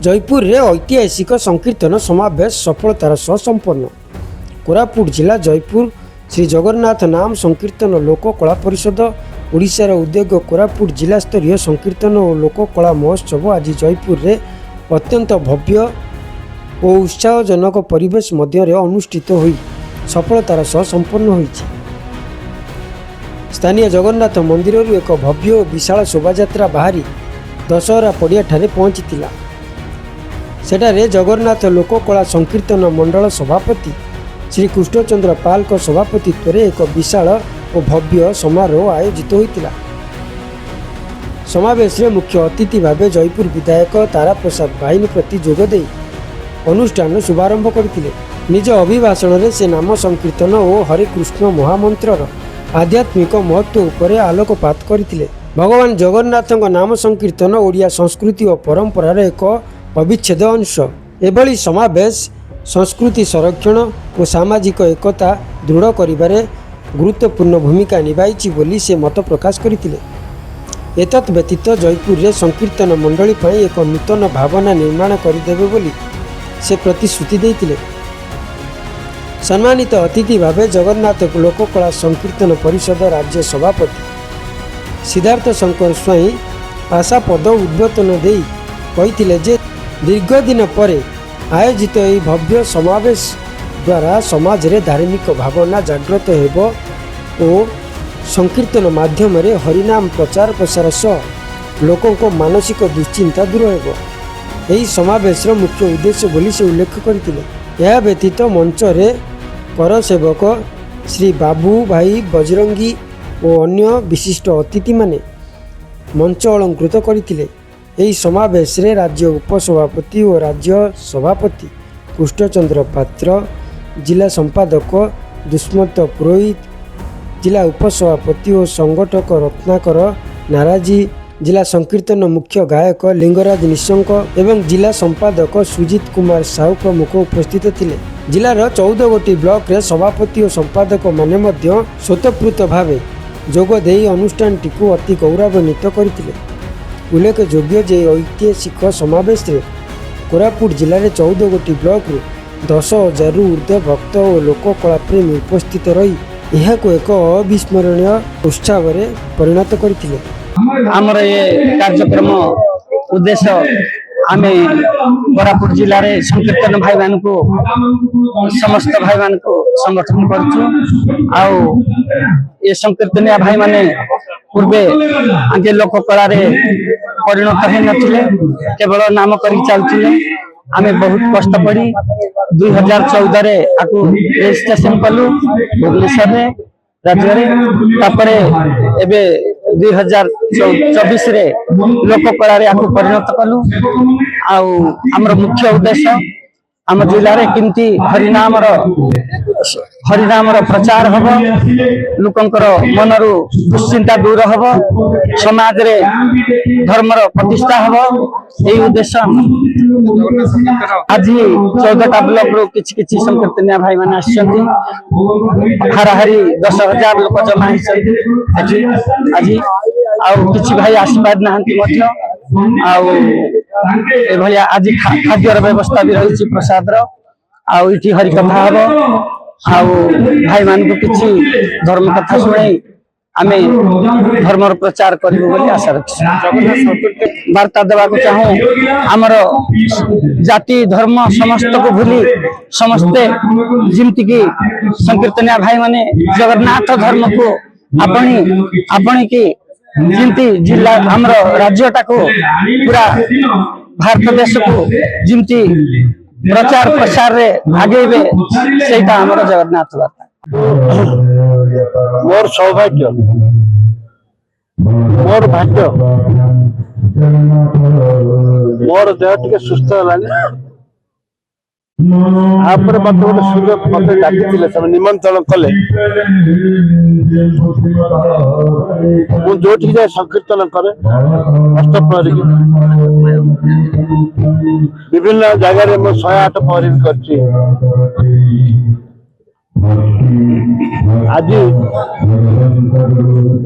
जयपुर रे ऐतिहासिक संकीर्तन समावेश सफलतार सह संपन्न। कोरापुट जिला जयपुर श्री जगन्नाथ नाम संकीर्तन लोक कला परिषद ओडिशार उद्योग कोरापुट जिला स्तरीय संकीर्तन और लोक कला महोत्सव आज जयपुर रे अत्यंत भव्य और उत्साहजनक परिवेश मध्य अनुष्ठित होई सफलतार सह संपन्न होईछि। स्थानीय जगन्नाथ मंदिर एक भव्य और विशाल शोभायात्रा बाहरी दशहरा पड़िया ठारे पहुंचीला। सेठारे जगन्नाथ लोककला संकीर्तन मंडल सभापति श्री कृष्णचंद्र पाल सभापतित्व में एक विशाल और भव्य समारोह आयोजित होता। समावेश में मुख्य अतिथि भाव जयपुर विधायक तारा प्रसाद बाहिनी प्रति जोगदे अनुष्ठान शुभारंभ करते। निज अभिभाषण में से नाम संकीर्तन और हरे कृष्ण महामंत्र आध्यात्मिक महत्व उपरे आलोकपात करते। भगवान जगन्नाथ नाम संकीर्तन ओडिया संस्कृति और परंपरार एक अविच्छेद अंश। एभली समावेश संस्कृति संरक्षण और सामाजिक एकता दृढ़ करिबारे गुरुत्वपूर्ण भूमिका निभाई बोली से मत प्रकाश करथिले। एतत् व्यतीत जयपुर रे संकीर्तन मंडली पर एक नूतन भावना निर्माण करदेवे बोली से प्रतिश्रुति देथिले। सम्मानित अतिथि भावे जगन्नाथ लोककला संकीर्तन परिषद राज्य सभापति सिद्धार्थ शंकर स्वाई आशा पद उद्बोधन दे कहिथिले जे दीर्घ दिन पर आयोजित यह भव्य समावेश द्वारा समाज रे धार्मिक भावना जागृत हेबो और संकीर्तन माध्यम रे हरिनाम प्रचार प्रसार सह लोकों को मानसिक दुश्चिंता दूर हेबो। यही समावेश मुख्य उद्देश्य बोली से उल्लेख करथिले। यह व्यतीत मंच रे कर सेवक श्री बाबू भाई बजरंगी और अन्य विशिष्ट अतिथि माने मंच अलंकृत करथिले। यही समावेश रे राज्य उपसभापति और राज्य सभापति कृष्णचंद्र पात्र, जिला संपादक दुष्मत पुरोहित, जिला उपसभापति और संगठक रत्नाकर नाराजी, जिला संकीर्तन मुख्य गायक लिंगराज निशंक एवं जिला संपादक सुजित कुमार साहू प्रमुख उपस्थित थिले। जिलार 14 गोटी ब्लॉक रे सभापति और संपादक माने मध्य स्वतःस्फूर्त भावे जोग देई अनुष्ठान टिकु अति गौरवान्वित करथिले। उल्लेखयोग्य जे ऐतिहासिक समावेश रे कोरापुट जिले में 14 गोटी ब्लॉक रू 10,000 ऊर्ध्व भक्त और लोककला प्रेमी उपस्थित रही यह को एक अविस्मरणीय उत्सव में परिणत करथिले। आमर ये कार्यक्रम उद्देश्य आम कोरापुट जिले में संकीर्तन भाई मान को समस्त भाई मान को समर्थन करछु। आउ ये संकीर्तनिया भाई माने पूर्वे आगे लोक कला रे परिणत हो नथिले, केवल नाम करी चलथिले। आमे बहुत कष्ट पड़ी 2014 रे आकु रजिस्ट्रेशन कलु भुवनेश्वर रे राज्य रे। तापरे एबे 2024 रे लोक कला रे आकु परिणत कलु। आउ हमर मुख्य उद्देश्य आम जिले में किमती हरिनाम प्रचार हम लोकंकर मनरु दुश्चिंता दूर हम समाज रे धर्मर प्रतिष्ठा हम यही उद्देश्य। आज 14टा ब्लॉक रो किछि संकीर्तनिया भाई माने आछंती हाराहारी 10,000 लोक जमा होइछंती आज आउ किछि भाई आशीर्वाद नाहंती मध्य आउ ए भलिया आज खाद्यर व्यवस्था भी रही प्रसाद आउ इठी हरि कथा हम आउ भाई मान को किछि धर्म कथा सुनाई आमे धर्मर प्रचार करिबो बोली आशा रखछि। वार्ता देवा को चाहूं हमर जाति धर्म समस्त को भूली समस्ते जिमति की संकीर्तनिया भाई माने जगन्नाथ धर्म को अपनी की जिमती जिला हमर राज्यटा को पूरा भारत देश को जिमती प्रचार प्रसार रे आगेबे सेटा हमर जगन्नाथ बाता। मोर सौभाग्य मोर भाग्य मोर देह टिके सुस्थ हलानी आपरे मत गोटे सुযোগ मते डाकिथिले सब निमंत्रण कले मु जोठी जाय संकीर्तन करे अष्टप्रहरी विभिन्न जगह रे मु 108 प्रहरी करछि। आज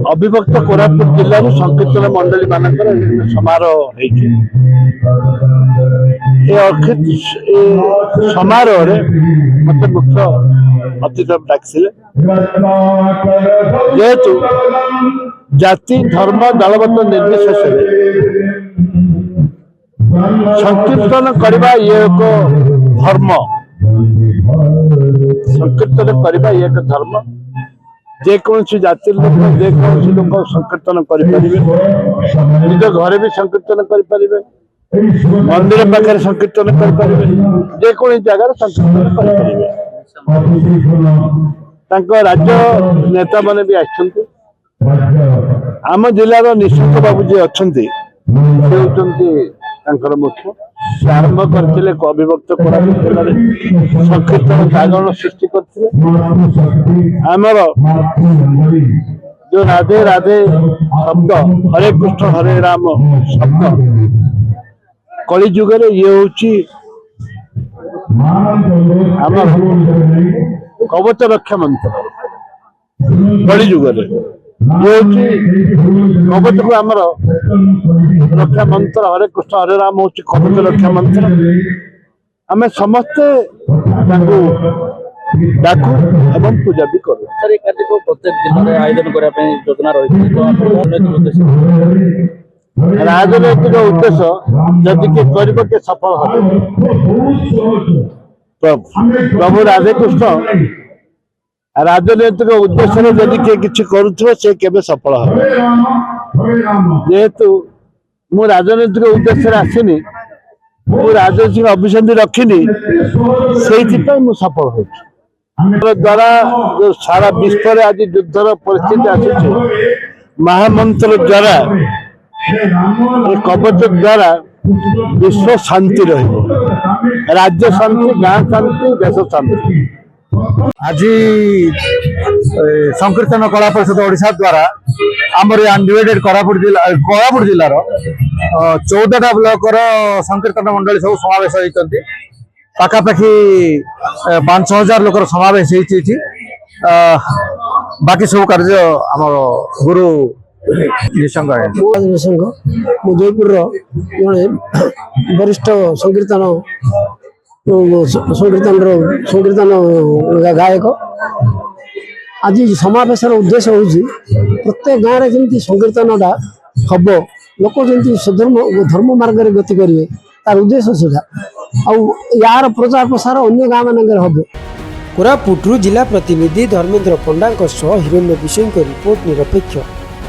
अविभक्त कोरापुट जिल्ला संकीर्तन मंडली मानकर समारोह होइछि। समारोह मत मुख्य अतिथि डाकिले जेहेतु जाति धर्म दलगत निर्विशेष संकीर्तन करवा ये एक धर्म संकीर्तन करवा ये एक धर्म जेकोसी जाति लोक जेकोसी लोक संकीर्तन करें निज घर भी संकीर्तन करें मंदिर पाखे संकीर्तन करें जेकोसी जगह संकीर्तन करें राज्य नेता मैंने भी आम जिलार निशंक बाबू जी अच्छा मुख्य आरंभ करते अविभक्त संकीर्तन जागरण सृष्टि करते आमर जो राधे राधे शब्द हरे कृष्ण हरे राम शब्द कली जुग ये हूँ आमर कवच रक्षा मंत्र कली जुग ये कवच को आमर रक्षा मंत्र हरे कृष्ण हरे राम हूँ कवच रक्षा मंत्र आम समस्ते डाकू एवं पूजा भी करूँ सर ये कार्य को प्रत्येक जिले में आयोजन करने योजना रही राजनैतिक उद्देश्य जदि के कर सफल हो प्रभु राधेकृष्ण राजनैतिक उद्देश्य जदि किए किसी करुवे से केवे सफल हो जेहेतु मु राजनैतिक उद्देश्य आसनी मु राजनैतिक अभिसंधि रखिनी से सफल हो द्वारा जो सारा विश्व आज युद्धर परिस्थिति आसूची महामंत्र द्वारा कवच द्वारा विश्व शांति राज्य शांति गाँ शांति देश शांति आज संकीर्तन कला परिषद ओडिशा द्वारा आमर डिवाइडेड कोरापुट जिलार 14टा ब्लॉक संकीर्तन मंडली सब समावेश होती पाखापाखि 5,000 लोकर समावेश होती बाकी सब कार्य आम गुरु निशंक जयपुर जड़े वरिष्ठ संकीर्तन गायक आज समावेश उद्देश्य हूँ प्रत्येक गाँव में जमी संकीर्तन हम लोक जमी धर्म मार्ग में गति करेंगे तार उद्देश्य से यार प्रचार प्रसार अन्य गाँव मानक हम। कोरापुटरू जिला प्रतिनिधि धर्मेंद्र पंडा हिरण्य विषय रिपोर्ट निरपेक्ष।